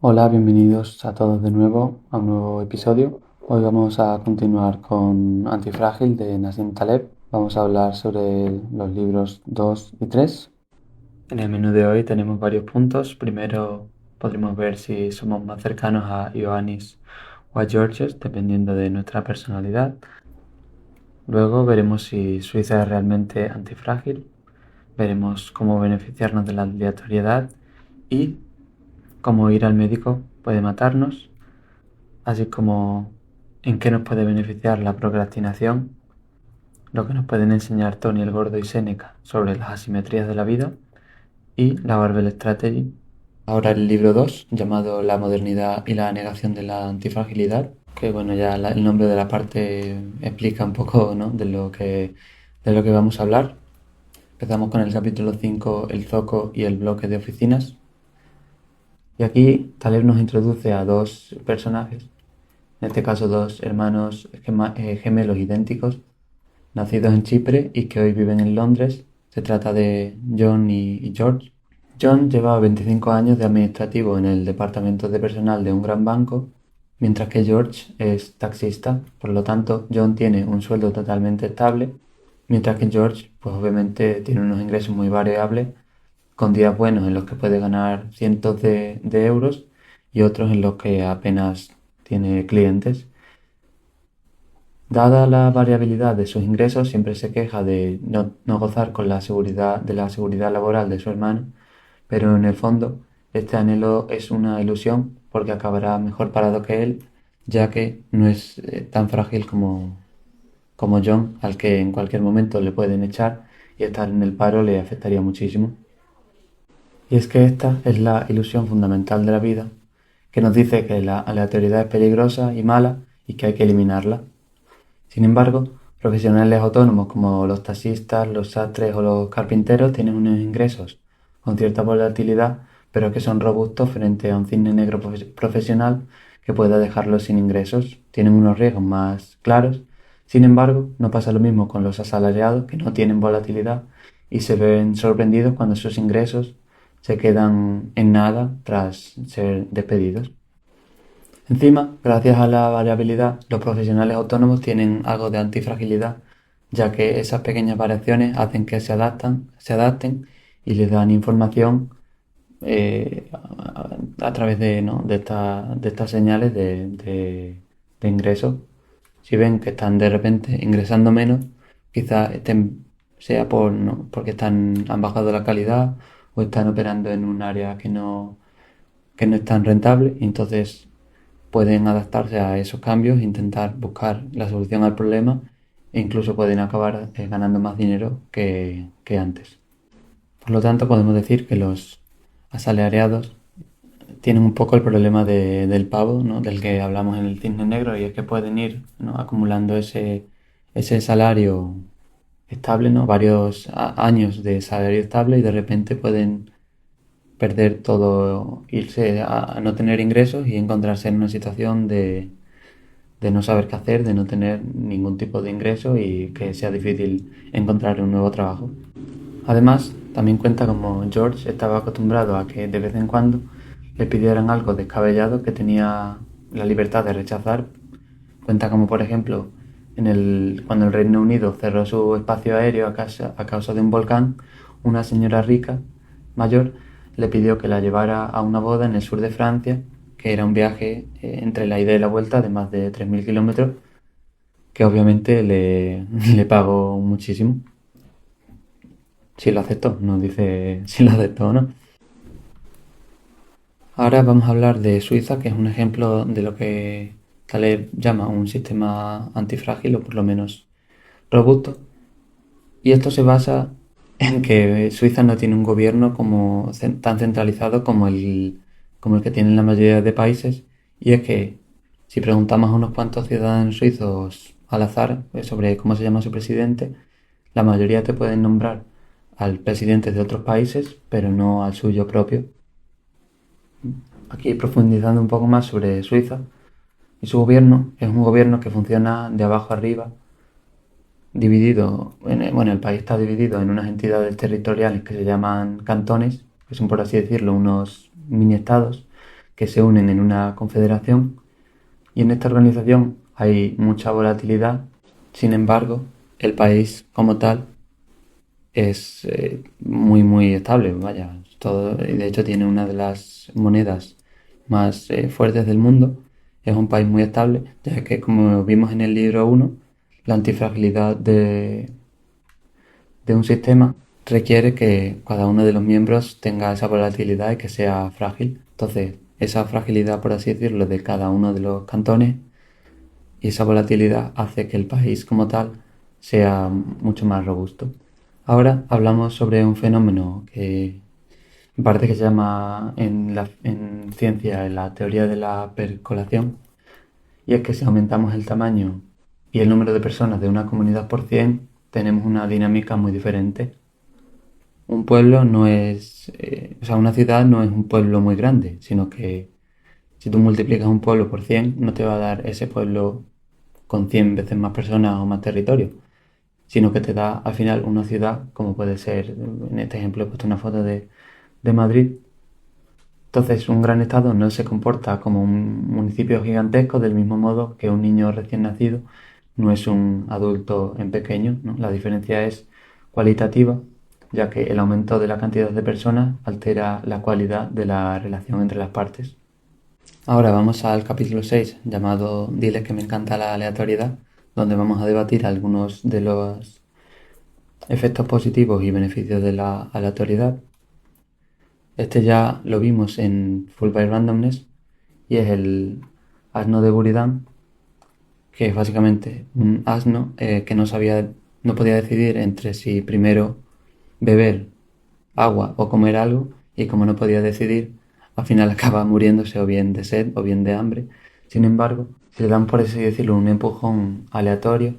Hola, bienvenidos a todos de nuevo a un nuevo episodio. Hoy vamos a continuar con Antifrágil de Nassim Taleb. Vamos a hablar sobre los libros 2 y 3. En el menú de hoy tenemos varios puntos. Primero podremos ver si somos más cercanos a Ioannis o a Georges, dependiendo de nuestra personalidad. Luego veremos si Suiza es realmente antifrágil. Veremos cómo beneficiarnos de la aleatoriedad y cómo ir al médico puede matarnos, así como en qué nos puede beneficiar la procrastinación, lo que nos pueden enseñar Tony el Gordo y Séneca sobre las asimetrías de la vida y la Barbell Strategy. Ahora el libro 2, llamado La modernidad y la negación de la antifragilidad, que bueno, ya el nombre de la parte explica un poco, ¿no?, de lo que vamos a hablar. Empezamos con el capítulo 5, el zoco y el bloque de oficinas. Y aquí Taleb nos introduce a dos personajes, en este caso dos hermanos gemelos idénticos, nacidos en Chipre y que hoy viven en Londres. Se trata de John y George. John lleva 25 años de administrativo en el departamento de personal de un gran banco, mientras que George es taxista. Por lo tanto, John tiene un sueldo totalmente estable, mientras que George, pues obviamente tiene unos ingresos muy variables, con días buenos en los que puede ganar cientos de euros y otros en los que apenas tiene clientes. Dada la variabilidad de sus ingresos, siempre se queja de no gozar con de la seguridad laboral de su hermano, pero en el fondo este anhelo es una ilusión porque acabará mejor parado que él, ya que no es tan frágil como John, al que en cualquier momento le pueden echar y estar en el paro le afectaría muchísimo. Y es que esta es la ilusión fundamental de la vida, que nos dice que la aleatoriedad es peligrosa y mala y que hay que eliminarla. Sin embargo, profesionales autónomos como los taxistas, los sastres o los carpinteros tienen unos ingresos con cierta volatilidad, pero que son robustos frente a un cisne negro profesional que pueda dejarlos sin ingresos. Tienen unos riesgos más claros. Sin embargo, no pasa lo mismo con los asalariados, que no tienen volatilidad y se ven sorprendidos cuando sus ingresos se quedan en nada tras ser despedidos. Encima, gracias a la variabilidad, los profesionales autónomos tienen algo de antifragilidad, ya que esas pequeñas variaciones hacen que se adapten y les dan información a través ¿no?, de estas señales de ingreso. Si ven que están de repente ingresando menos, quizás sea ¿no?, porque han bajado la calidad o están operando en un área que no es tan rentable, y entonces pueden adaptarse a esos cambios, intentar buscar la solución al problema e incluso pueden acabar ganando más dinero que antes. Por lo tanto, podemos decir que los asalariados tienen un poco el problema del pavo, ¿no?, del que hablamos en el cisne negro, y es que pueden ir, ¿no?, acumulando ese salario estable, ¿no?, varios años de salario estable, y de repente pueden perder todo, irse a no tener ingresos y encontrarse en una situación de no saber qué hacer, de no tener ningún tipo de ingreso y que sea difícil encontrar un nuevo trabajo. Además, también cuenta como George estaba acostumbrado a que de vez en cuando le pidieran algo descabellado que tenía la libertad de rechazar. Cuenta como, por ejemplo, cuando el Reino Unido cerró su espacio aéreo a causa de un volcán, una señora rica, mayor, le pidió que la llevara a una boda en el sur de Francia, que era un viaje entre la ida y la vuelta de más de 3.000 kilómetros, que obviamente le pagó muchísimo. Si lo aceptó, no dice si lo aceptó o no. Ahora vamos a hablar de Suiza, que es un ejemplo de lo que Taleb llama un sistema antifrágil, o por lo menos robusto. Y esto se basa en que Suiza no tiene un gobierno tan centralizado como el que tienen la mayoría de países. Y es que si preguntamos a unos cuantos ciudadanos suizos al azar sobre cómo se llama su presidente, la mayoría te pueden nombrar al presidente de otros países, pero no al suyo propio. Aquí profundizando un poco más sobre Suiza y su gobierno, es un gobierno que funciona de abajo arriba, dividido, el país está dividido en unas entidades territoriales que se llaman cantones, que son, por así decirlo, unos mini estados, que se unen en una confederación y en esta organización hay mucha volatilidad. Sin embargo, el país como tal es muy estable, vaya, de hecho tiene una de las monedas más fuertes del mundo, es un país muy estable, ya que como vimos en el libro 1, la antifragilidad de un sistema requiere que cada uno de los miembros tenga esa volatilidad y que sea frágil. Entonces, esa fragilidad, por así decirlo, de cada uno de los cantones y esa volatilidad hace que el país como tal sea mucho más robusto. Ahora hablamos sobre un fenómeno que parece que se llama en ciencia en la teoría de la percolación, y es que si aumentamos el tamaño y el número de personas de una comunidad por 100, tenemos una dinámica muy diferente. Un pueblo no es, o sea, una ciudad no es un pueblo muy grande, sino que si tú multiplicas un pueblo por 100, no te va a dar ese pueblo con 100 veces más personas o más territorio, sino que te da al final una ciudad, como puede ser, en este ejemplo he puesto una foto de Madrid. Entonces, un gran estado no se comporta como un municipio gigantesco, del mismo modo que un niño recién nacido no es un adulto en pequeño, ¿no? La diferencia es cualitativa, ya que el aumento de la cantidad de personas altera la cualidad de la relación entre las partes. Ahora vamos al capítulo 6, llamado Diles que me encanta la aleatoriedad, donde vamos a debatir algunos de los efectos positivos y beneficios de la aleatoriedad. Este ya lo vimos en Full by Randomness y es el asno de Buridan, que es básicamente un asno que no podía decidir entre si primero beber agua o comer algo, y como no podía decidir, al final acaba muriéndose o bien de sed o bien de hambre. Sin embargo, si le dan, por así decirlo, un empujón aleatorio,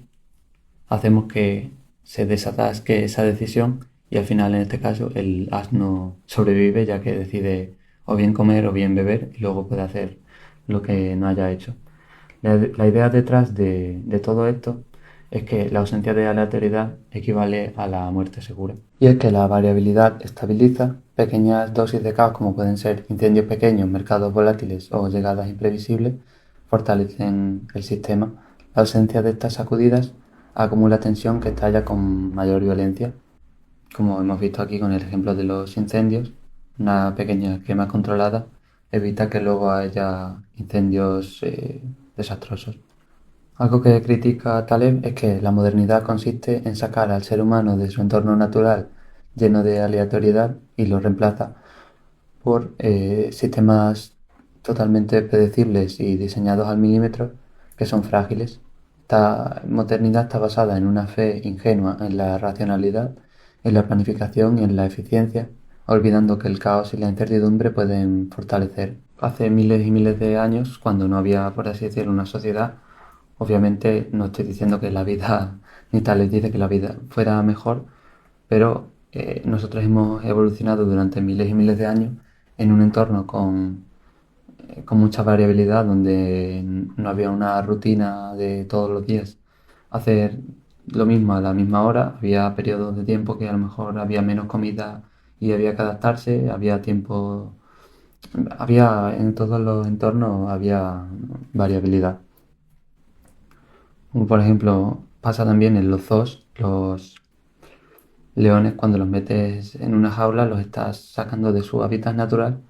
hacemos que se desatasque esa decisión y al final, en este caso, el asno sobrevive, ya que decide o bien comer o bien beber y luego puede hacer lo que no haya hecho. La idea detrás de todo esto es que la ausencia de aleatoriedad equivale a la muerte segura. Y es que la variabilidad estabiliza. Pequeñas dosis de caos, como pueden ser incendios pequeños, mercados volátiles o llegadas imprevisibles, fortalecen el sistema. La ausencia de estas sacudidas acumula tensión que estalla con mayor violencia, como hemos visto aquí con el ejemplo de los incendios. Una pequeña quema controlada evita que luego haya incendios desastrosos. Algo que critica Taleb es que la modernidad consiste en sacar al ser humano de su entorno natural lleno de aleatoriedad y lo reemplaza por sistemas totalmente predecibles y diseñados al milímetro que son frágiles. Esta modernidad está basada en una fe ingenua en la racionalidad, en la planificación y en la eficiencia, olvidando que el caos y la incertidumbre pueden fortalecer. Hace miles y miles de años, cuando no había, por así decirlo, una sociedad, obviamente no estoy diciendo que la vida, ni tal les dice que la vida fuera mejor, pero nosotros hemos evolucionado durante miles y miles de años en un entorno con mucha variabilidad, donde no había una rutina de todos los días hacer lo mismo a la misma hora. Había periodos de tiempo que a lo mejor había menos comida y había que adaptarse, había tiempo, había en todos los entornos había variabilidad. Como por ejemplo pasa también en los zoos. Los leones, cuando los metes en una jaula, los estás sacando de su hábitat natural,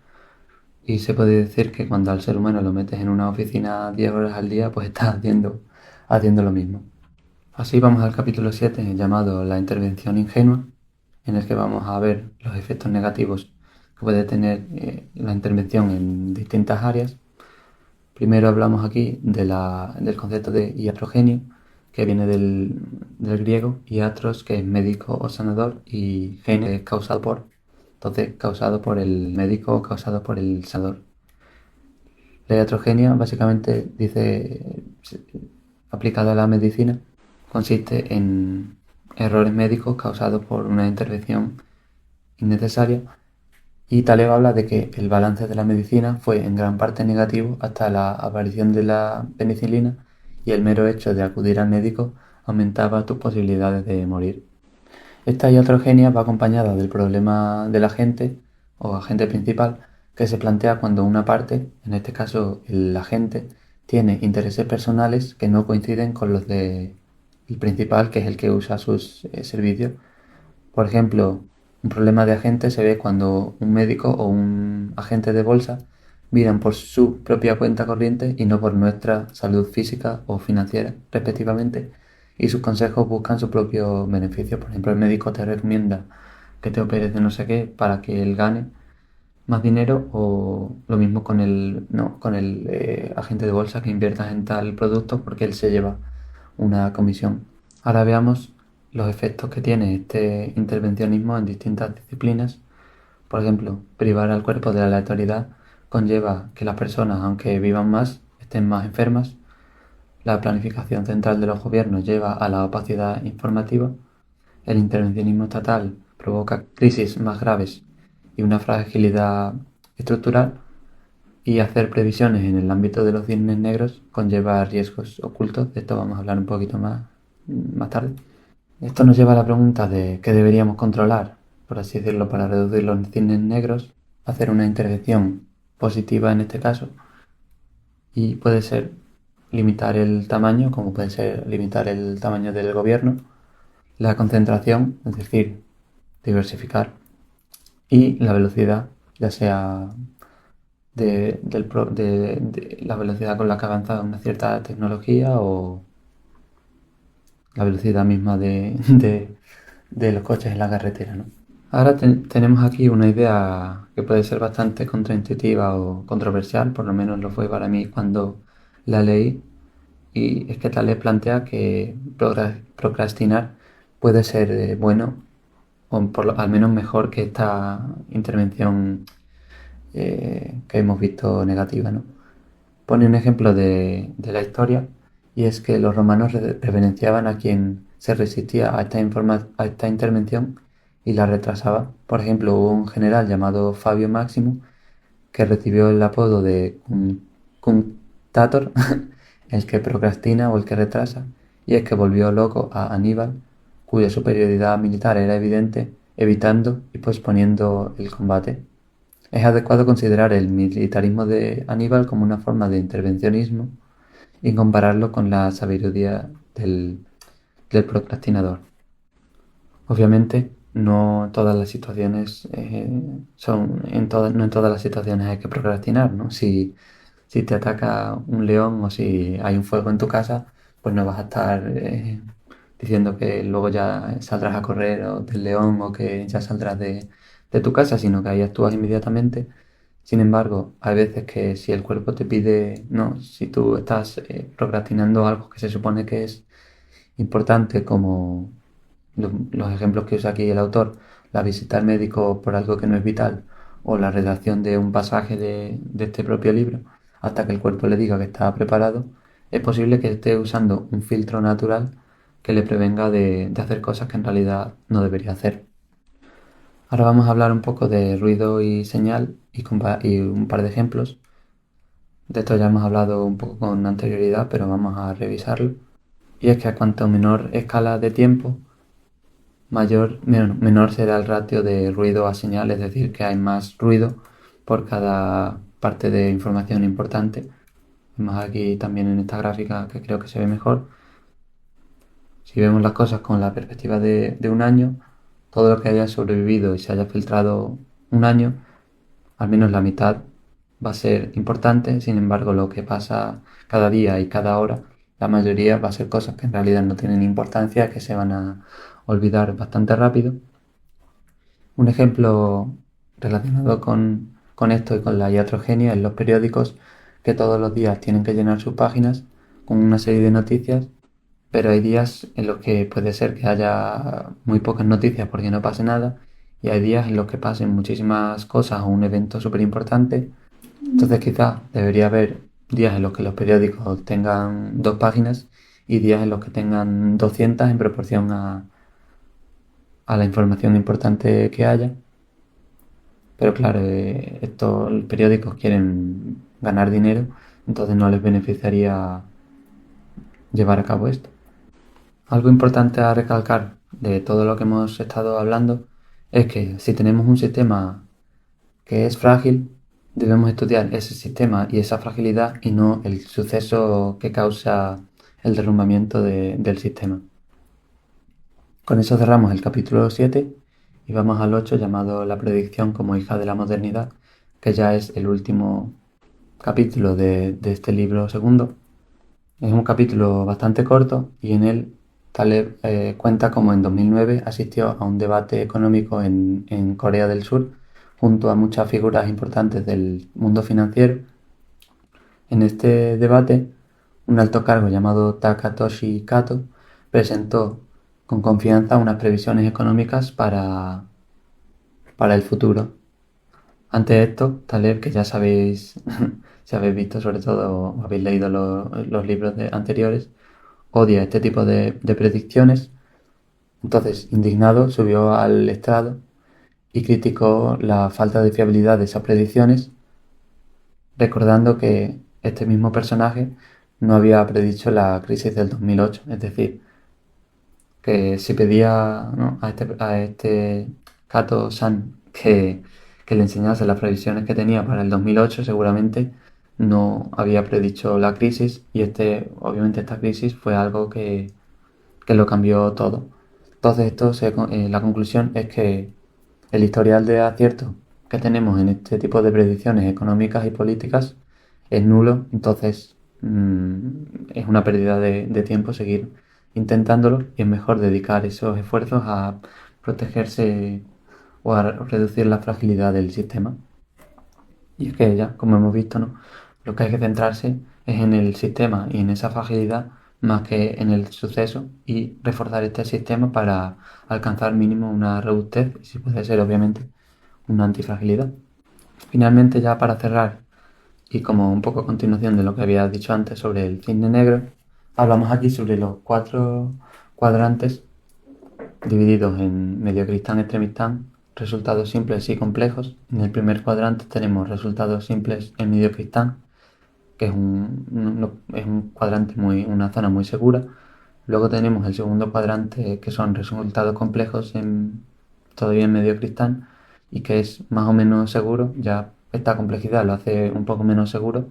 y se puede decir que cuando al ser humano lo metes en una oficina 10 horas al día, pues estás haciendo lo mismo. Así vamos al capítulo 7, llamado La intervención ingenua, en el que vamos a ver los efectos negativos que puede tener la intervención en distintas áreas. Primero hablamos aquí del concepto de iatrogenio, que viene del griego, iatros, que es médico o sanador, y genio, que es causado por. Entonces, causado por el médico o causado por el sanador. La iatrogenia, básicamente, aplicada a la medicina, consiste en errores médicos causados por una intervención innecesaria, y Taleb habla de que el balance de la medicina fue en gran parte negativo hasta la aparición de la penicilina, y el mero hecho de acudir al médico aumentaba tus posibilidades de morir. Esta iatrogenia va acompañada del problema del agente o agente principal, que se plantea cuando una parte, en este caso el agente, tiene intereses personales que no coinciden con los del principal, que es el que usa sus servicios. Por ejemplo, un problema de agente se ve cuando un médico o un agente de bolsa miran por su propia cuenta corriente y no por nuestra salud física o financiera, respectivamente, y sus consejos buscan su propio beneficio. Por ejemplo, el médico te recomienda que te operes de no sé qué para que él gane más dinero, o lo mismo con el, no, con el agente de bolsa, que inviertas en tal producto porque él se lleva una comisión. Ahora veamos los efectos que tiene este intervencionismo en distintas disciplinas. Por ejemplo, privar al cuerpo de la aleatoriedad conlleva que las personas, aunque vivan más, estén más enfermas. La planificación central de los gobiernos lleva a la opacidad informativa. El intervencionismo estatal provoca crisis más graves y una fragilidad estructural, y hacer previsiones en el ámbito de los cisnes negros conlleva riesgos ocultos. De esto vamos a hablar un poquito más tarde. Esto nos lleva a la pregunta de qué deberíamos controlar, por así decirlo, para reducir los cisnes negros, hacer una intervención positiva en este caso, y puede ser limitar el tamaño, como puede ser limitar el tamaño del gobierno, la concentración, es decir, diversificar, y la velocidad, ya sea de la velocidad con la que avanza una cierta tecnología, o la velocidad misma de los coches en la carretera, ¿no? Ahora tenemos aquí una idea que puede ser bastante contraintuitiva o controversial, por lo menos lo fue para mí cuando la leí, y es que tal vez plantea que procrastinar puede ser bueno, o al menos mejor que esta intervención que hemos visto negativa, ¿no? Pone un ejemplo de la historia, y es que los romanos reverenciaban a quien se resistía a esta intervención y la retrasaba. Por ejemplo, hubo un general llamado Fabio Máximo que recibió el apodo de Cunctator, el que procrastina o el que retrasa, y es que volvió loco a Aníbal, cuya superioridad militar era evidente, evitando y posponiendo el combate. Es adecuado considerar el militarismo de Aníbal como una forma de intervencionismo y compararlo con la sabiduría del procrastinador. Obviamente, no todas las situaciones no en todas las situaciones hay que procrastinar, ¿no? Si te ataca un león o si hay un fuego en tu casa, pues no vas a estar diciendo que luego ya saldrás a correr del león, o que ya saldrás de tu casa, sino que ahí actúas inmediatamente. Sin embargo, hay veces que si el cuerpo te pide, no, si tú estás procrastinando algo que se supone que es importante, como los ejemplos que usa aquí el autor, la visita al médico por algo que no es vital, o la redacción de un pasaje de este propio libro, hasta que el cuerpo le diga que está preparado, es posible que esté usando un filtro natural que le prevenga de hacer cosas que en realidad no debería hacer. Ahora vamos a hablar un poco de ruido y señal, y un par de ejemplos. De esto ya hemos hablado un poco con anterioridad, pero vamos a revisarlo. Y es que a cuanto menor escala de tiempo, menor será el ratio de ruido a señal, es decir, que hay más ruido por cada parte de información importante. Vemos aquí también en esta gráfica, que creo que se ve mejor. Si vemos las cosas con la perspectiva de un año, todo lo que haya sobrevivido y se haya filtrado un año, al menos la mitad va a ser importante. Sin embargo, lo que pasa cada día y cada hora, la mayoría va a ser cosas que en realidad no tienen importancia, que se van a olvidar bastante rápido. Un ejemplo relacionado con esto y con la iatrogenia en los periódicos, que todos los días tienen que llenar sus páginas con una serie de noticias, pero hay días en los que puede ser que haya muy pocas noticias porque no pase nada, y hay días en los que pasen muchísimas cosas o un evento súper importante. Entonces quizás debería haber días en los que los periódicos tengan 2 páginas y días en los que tengan 200 en proporción a la información importante que haya. Pero claro, estos periódicos quieren ganar dinero, entonces no les beneficiaría llevar a cabo esto. Algo importante a recalcar de todo lo que hemos estado hablando es que si tenemos un sistema que es frágil, debemos estudiar ese sistema y esa fragilidad y no el suceso que causa el derrumbamiento del sistema. Con eso cerramos el capítulo 7 y vamos al 8 llamado La predicción como hija de la modernidad, que ya es el último capítulo de este libro segundo. Es un capítulo bastante corto y en él Taleb cuenta cómo en 2009 asistió a un debate económico en Corea del Sur junto a muchas figuras importantes del mundo financiero. En este debate, un alto cargo llamado Takatoshi Kato presentó con confianza unas previsiones económicas para el futuro. Ante esto, Taleb, que ya sabéis, si habéis visto sobre todo o habéis leído los libros anteriores, odia este tipo de predicciones. Entonces, indignado, subió al estrado y criticó la falta de fiabilidad de esas predicciones, recordando que este mismo personaje no había predicho la crisis del 2008. Es decir, que si pedía, ¿no?, a este Kato-san que le enseñase las previsiones que tenía para el 2008, seguramente no había predicho la crisis y obviamente esta crisis fue algo que lo cambió todo. Entonces la conclusión es que el historial de acierto que tenemos en este tipo de predicciones económicas y políticas es nulo, entonces es una pérdida de tiempo seguir intentándolo y es mejor dedicar esos esfuerzos a protegerse o a reducir la fragilidad del sistema. Y es que ya, como hemos visto, ¿no?, lo que hay que centrarse es en el sistema y en esa fragilidad más que en el suceso y reforzar este sistema para alcanzar mínimo una robustez y si puede ser obviamente una antifragilidad. Finalmente, ya para cerrar y como un poco a continuación de lo que había dicho antes sobre el cisne negro, hablamos aquí sobre los 4 cuadrantes divididos en mediocristán, extremistán, resultados simples y complejos. En el primer cuadrante tenemos resultados simples en mediocristán, que es un cuadrante una zona muy segura. Luego tenemos el segundo cuadrante, que son resultados complejos todavía en mediocristán y que es más o menos seguro. Ya esta complejidad lo hace un poco menos seguro.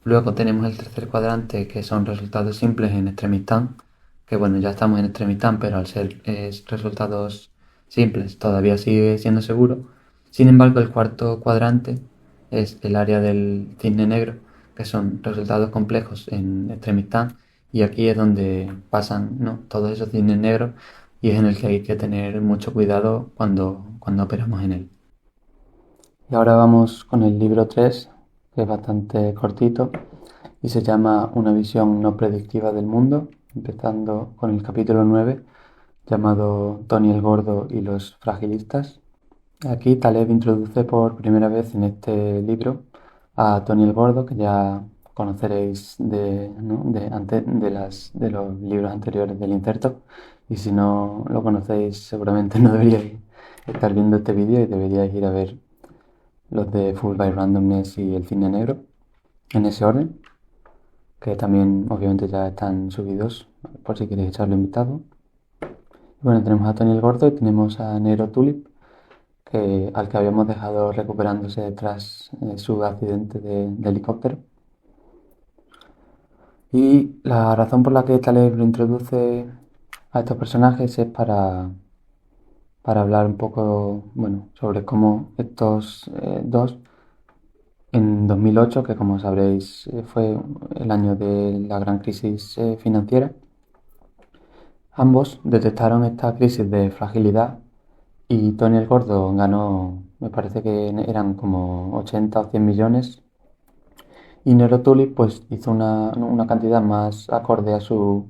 Luego tenemos el tercer cuadrante, que son resultados simples en extremistán, que bueno, ya estamos en extremistán, pero al ser resultados simples todavía sigue siendo seguro. Sin embargo, el cuarto cuadrante es el área del cisne negro, que son resultados complejos en extremistán, y aquí es donde pasan, ¿no?, todos esos cisnes negros y es en el que hay que tener mucho cuidado cuando operamos en él. Y ahora vamos con el libro 3, que es bastante cortito y se llama Una visión no predictiva del mundo, empezando con el capítulo 9, llamado Tony el Gordo y los fragilistas. Aquí Taleb introduce por primera vez en este libro a Tony el Gordo, que ya conoceréis ¿no?, de los libros anteriores del inserto, y si no lo conocéis seguramente no deberíais estar viendo este vídeo y deberíais ir a ver los de Full by Randomness y el cine negro en ese orden, que también obviamente ya están subidos por si queréis echarle un vistazo. Bueno, tenemos a Tony el Gordo y tenemos a Nero Tulip, al que habíamos dejado recuperándose tras su accidente de helicóptero. Y la razón por la que Taleb lo introduce a estos personajes es para hablar un poco, bueno, sobre cómo estos dos, en 2008, que como sabréis fue el año de la gran crisis financiera, ambos detectaron esta crisis de fragilidad y Tony el Gordo ganó, me parece que eran como 80 o 100 millones y Nero Tulip pues hizo una cantidad más acorde a su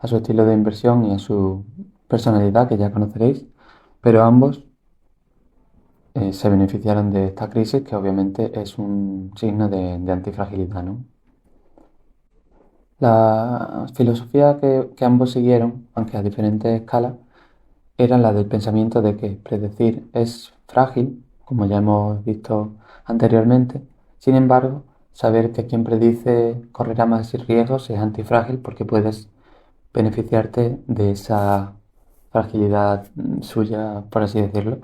estilo de inversión y a su personalidad, que ya conoceréis, pero ambos se beneficiaron de esta crisis, que obviamente es un signo de antifragilidad, ¿no? La filosofía que ambos siguieron, aunque a diferentes escalas, era la del pensamiento de que predecir es frágil, como ya hemos visto anteriormente. Sin embargo, saber que quien predice correrá más riesgos es antifrágil porque puedes beneficiarte de esa fragilidad suya, por así decirlo.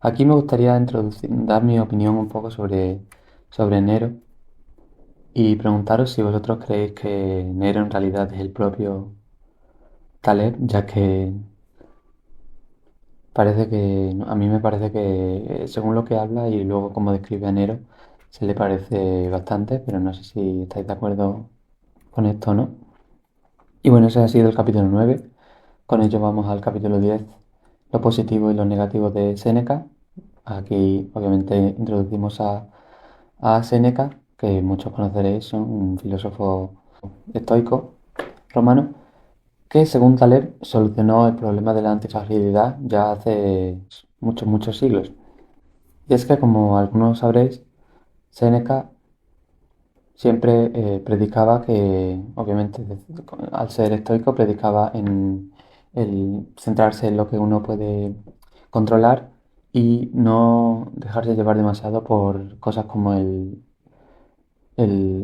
Aquí me gustaría dar mi opinión un poco sobre sobre Nero y preguntaros si vosotros creéis que Nero en realidad es el propio Taleb, ya que parece que, a mí me parece que según lo que habla y luego como describe a Nero, se le parece bastante, pero no sé si estáis de acuerdo con esto o no. Y bueno, ese ha sido el capítulo 9. Con ello vamos al capítulo 10, lo positivo y lo negativo de Séneca. Aquí obviamente introducimos a Séneca, que muchos conoceréis, son un filósofo estoico romano, que según Taleb solucionó el problema de la antifragilidad ya hace muchos, muchos siglos. Y es que, como algunos sabréis, Séneca siempre predicaba que, obviamente, al ser estoico, predicaba en el centrarse en lo que uno puede controlar y no dejarse llevar demasiado por cosas como el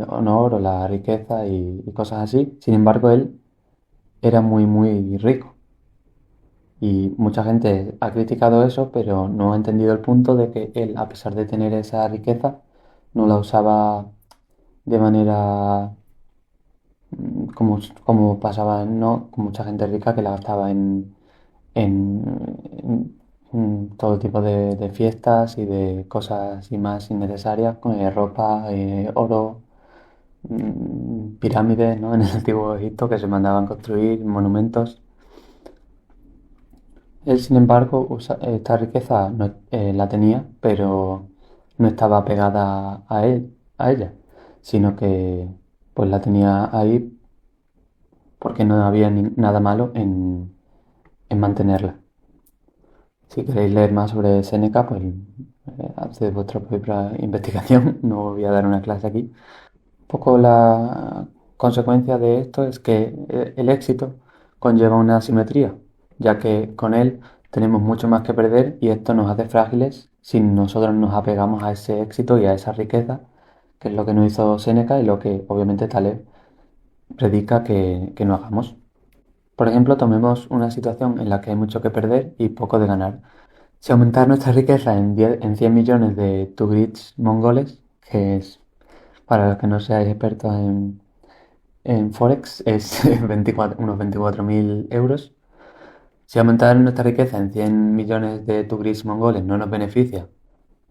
honor o la riqueza y cosas así. Sin embargo, él era muy, muy rico. Y mucha gente ha criticado eso, pero no ha entendido el punto de que él, a pesar de tener esa riqueza, no la usaba de manera como pasaba, ¿no?, con mucha gente rica que la gastaba en todo tipo de fiestas y de cosas y más innecesarias, con ropa, oro, pirámides, ¿no?, en el antiguo Egipto que se mandaban construir, monumentos. Él, sin embargo, esta riqueza la tenía, pero no estaba pegada a ella, sino que pues la tenía ahí porque no había nada malo en mantenerla. Si queréis leer más sobre Séneca, pues haced vuestra propia investigación, no voy a dar una clase aquí. Un poco la consecuencia de esto es que el éxito conlleva una asimetría, ya que con él tenemos mucho más que perder y esto nos hace frágiles si nosotros nos apegamos a ese éxito y a esa riqueza, que es lo que nos hizo Séneca y lo que obviamente Taleb predica que no hagamos. Por ejemplo, tomemos una situación en la que hay mucho que perder y poco de ganar. Si aumentar nuestra riqueza en 100 millones de tugrits mongoles, que es, para los que no seáis expertos en Forex, es 24 unos 24.000 euros. Si aumentar nuestra riqueza en 100 millones de tugrits mongoles no nos beneficia,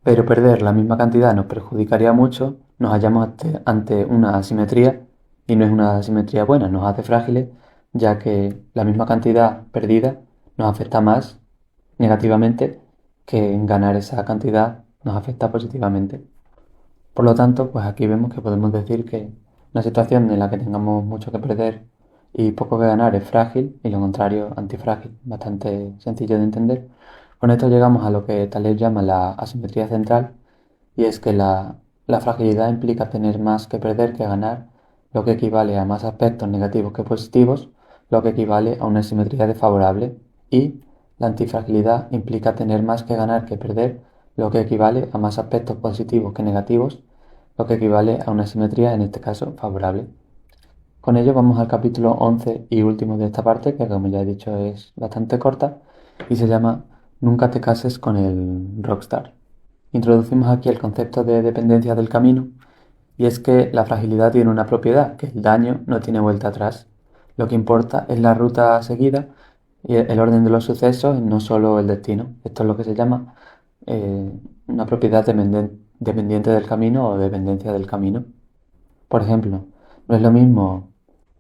pero perder la misma cantidad nos perjudicaría mucho, nos hallamos ante una asimetría y no es una asimetría buena, nos hace frágiles, ya que la misma cantidad perdida nos afecta más negativamente que en ganar esa cantidad nos afecta positivamente. Por lo tanto, pues aquí vemos que podemos decir que una situación en la que tengamos mucho que perder y poco que ganar es frágil y lo contrario antifrágil, bastante sencillo de entender. Con esto llegamos a lo que Taleb llama la asimetría central y es que la fragilidad implica tener más que perder que ganar, lo que equivale a más aspectos negativos que positivos, lo que equivale a una simetría desfavorable, y la antifragilidad implica tener más que ganar que perder, lo que equivale a más aspectos positivos que negativos, lo que equivale a una simetría, en este caso, favorable. Con ello vamos al capítulo 11 y último de esta parte, que como ya he dicho es bastante corta, y se llama Nunca te cases con el rockstar. Introducimos aquí el concepto de dependencia del camino, y es que la fragilidad tiene una propiedad, que el daño no tiene vuelta atrás. Lo que importa es la ruta seguida y el orden de los sucesos, no solo el destino. Esto es lo que se llama eh, una propiedad dependiente del camino o dependencia del camino. Por ejemplo, no es lo mismo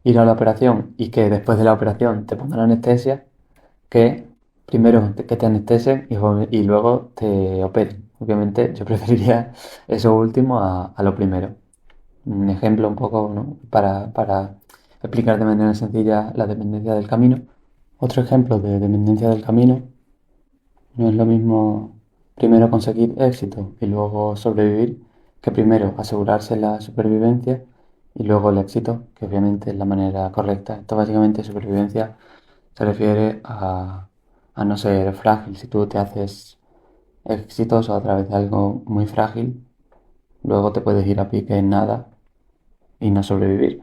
ir a la operación y que después de la operación te pongan anestesia que primero que te anestesien y luego te operen. Obviamente yo preferiría eso último a lo primero. Un ejemplo un poco, ¿no?, para explicar de manera sencilla la dependencia del camino. Otro ejemplo de dependencia del camino: no es lo mismo primero conseguir éxito y luego sobrevivir que primero asegurarse la supervivencia y luego el éxito, que obviamente es la manera correcta. Esto básicamente supervivencia se refiere a no ser frágil. Si tú te haces exitoso a través de algo muy frágil, luego te puedes ir a pique en nada y no sobrevivir.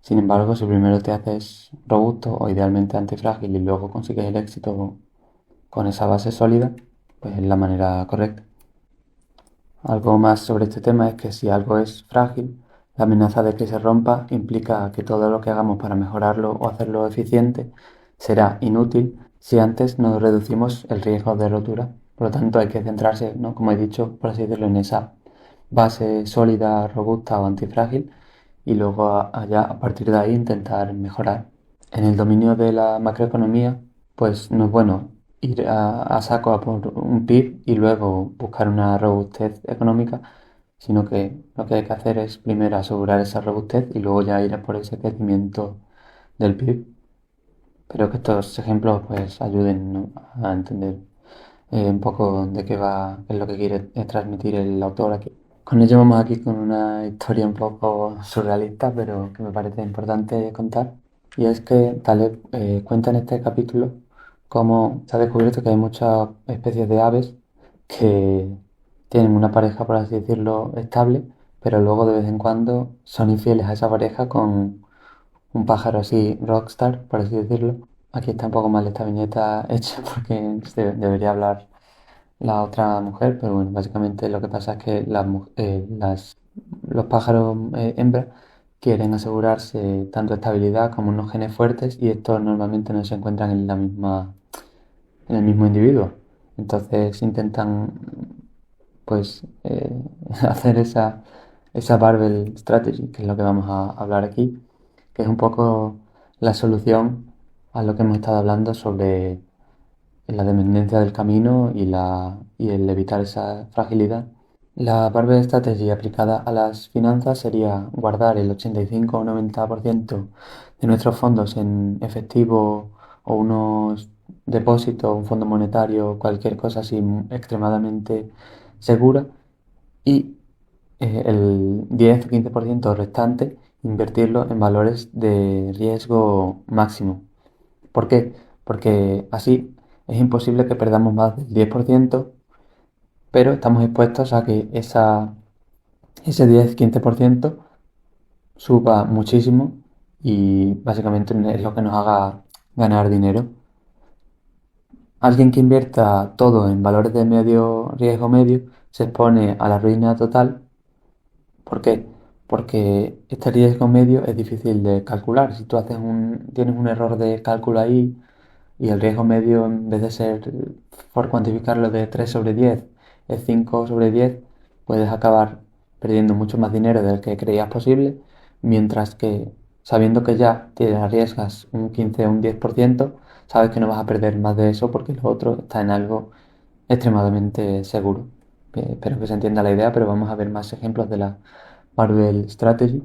Sin embargo, si primero te haces robusto o idealmente antifrágil y luego consigues el éxito con esa base sólida, pues es la manera correcta. Algo más sobre este tema es que si algo es frágil, la amenaza de que se rompa implica que todo lo que hagamos para mejorarlo o hacerlo eficiente será inútil si antes no reducimos el riesgo de rotura. Por lo tanto, hay que centrarse, ¿no? Como he dicho, por así decirlo, en esa base sólida, robusta o antifrágil y luego allá a partir de ahí intentar mejorar. En el dominio de la macroeconomía, pues no es bueno ir a saco a por un PIB y luego buscar una robustez económica, sino que lo que hay que hacer es primero asegurar esa robustez y luego ya ir a por ese crecimiento del PIB. Espero que estos ejemplos pues ayuden, ¿no?, a entender un poco de qué es lo que quiere transmitir el autor aquí. Con ello vamos aquí con una historia un poco surrealista, pero que me parece importante contar. Y es que Taleb cuenta en este capítulo cómo se ha descubierto que hay muchas especies de aves que tienen una pareja, por así decirlo, estable, pero luego de vez en cuando son infieles a esa pareja con un pájaro así rockstar, por así decirlo. Aquí está un poco mal esta viñeta hecha porque debería hablar la otra mujer, pero bueno, básicamente lo que pasa es que los pájaros hembra quieren asegurarse tanto estabilidad como unos genes fuertes y estos normalmente no se encuentran en el mismo individuo. Entonces intentan pues hacer esa Barbell Strategy, que es lo que vamos a hablar aquí, que es un poco la solución a lo que hemos estado hablando sobre la dependencia del camino y el evitar esa fragilidad. La Barbell Strategy aplicada a las finanzas sería guardar el 85 o 90% de nuestros fondos en efectivo o unos depósitos, un fondo monetario, cualquier cosa así extremadamente segura y el 10 o 15% restante invertirlo en valores de riesgo máximo. ¿Por qué? Porque así es imposible que perdamos más del 10%, pero estamos expuestos a que ese 10-15% suba muchísimo y básicamente es lo que nos haga ganar dinero. Alguien que invierta todo en valores de medio riesgo medio se expone a la ruina total. ¿Por qué? Porque este riesgo medio es difícil de calcular. Si tú tienes un error de cálculo ahí y el riesgo medio, en vez de ser, por cuantificarlo de 3 sobre 10 es 5 sobre 10, puedes acabar perdiendo mucho más dinero del que creías posible, mientras que sabiendo que ya te arriesgas un 15 o un 10%, sabes que no vas a perder más de eso porque lo otro está en algo extremadamente seguro. Espero que se entienda la idea, pero vamos a ver más ejemplos de la Marvel Strategy.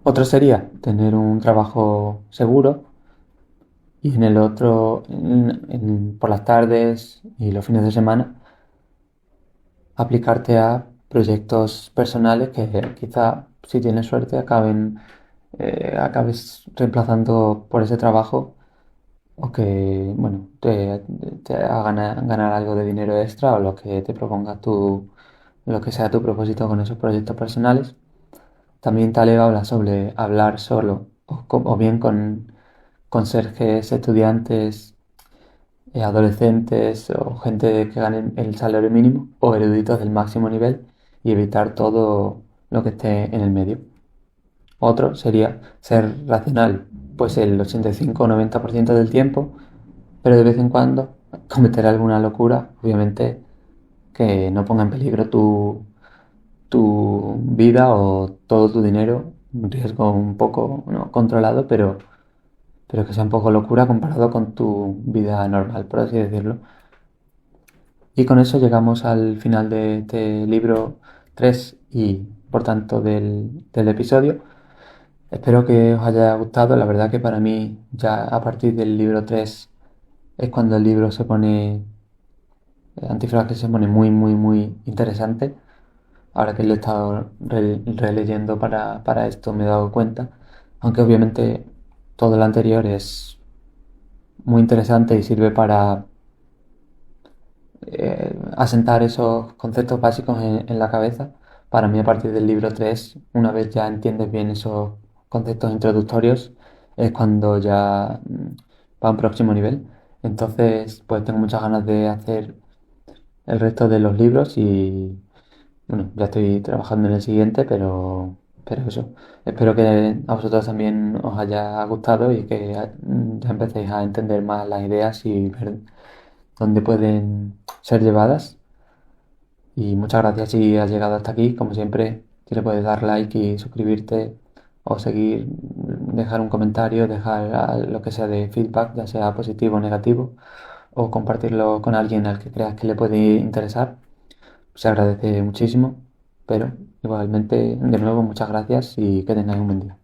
Otro sería tener un trabajo seguro y en el otro, por las tardes y los fines de semana, aplicarte a proyectos personales que quizá, si tienes suerte, acabes reemplazando por ese trabajo o que, bueno, te hagan ganar algo de dinero extra o lo que te propongas tú, lo que sea tu propósito con esos proyectos personales. También Taleb habla sobre hablar solo o bien con conserjes, estudiantes, adolescentes o gente que gane el salario mínimo o eruditos del máximo nivel y evitar todo lo que esté en el medio. Otro sería ser racional, pues el 85 o 90% del tiempo, pero de vez en cuando cometer alguna locura, obviamente que no ponga en peligro tu vida o todo tu dinero, un riesgo un poco no controlado, pero que sea un poco locura comparado con tu vida normal, por así decirlo. Y con eso llegamos al final de este libro 3 y por tanto del episodio. Espero que os haya gustado. La verdad que para mí ya a partir del libro 3 es cuando el libro se pone, Antifrágil se pone muy, muy, muy interesante. Ahora que lo he estado releyendo para esto me he dado cuenta. Aunque obviamente todo lo anterior es muy interesante y sirve para asentar esos conceptos básicos en la cabeza. Para mí, a partir del libro 3 una vez ya entiendes bien esos conceptos introductorios, es cuando ya va a un próximo nivel. Entonces, pues tengo muchas ganas de hacer el resto de los libros Bueno, ya estoy trabajando en el siguiente, pero eso. Espero que a vosotros también os haya gustado y que ya empecéis a entender más las ideas y ver dónde pueden ser llevadas. Y muchas gracias si has llegado hasta aquí. Como siempre, si le puedes dar like y suscribirte o seguir, dejar un comentario, dejar lo que sea de feedback, ya sea positivo o negativo, o compartirlo con alguien al que creas que le puede interesar. Se agradece muchísimo, pero igualmente, de nuevo, muchas gracias y que tengáis un buen día.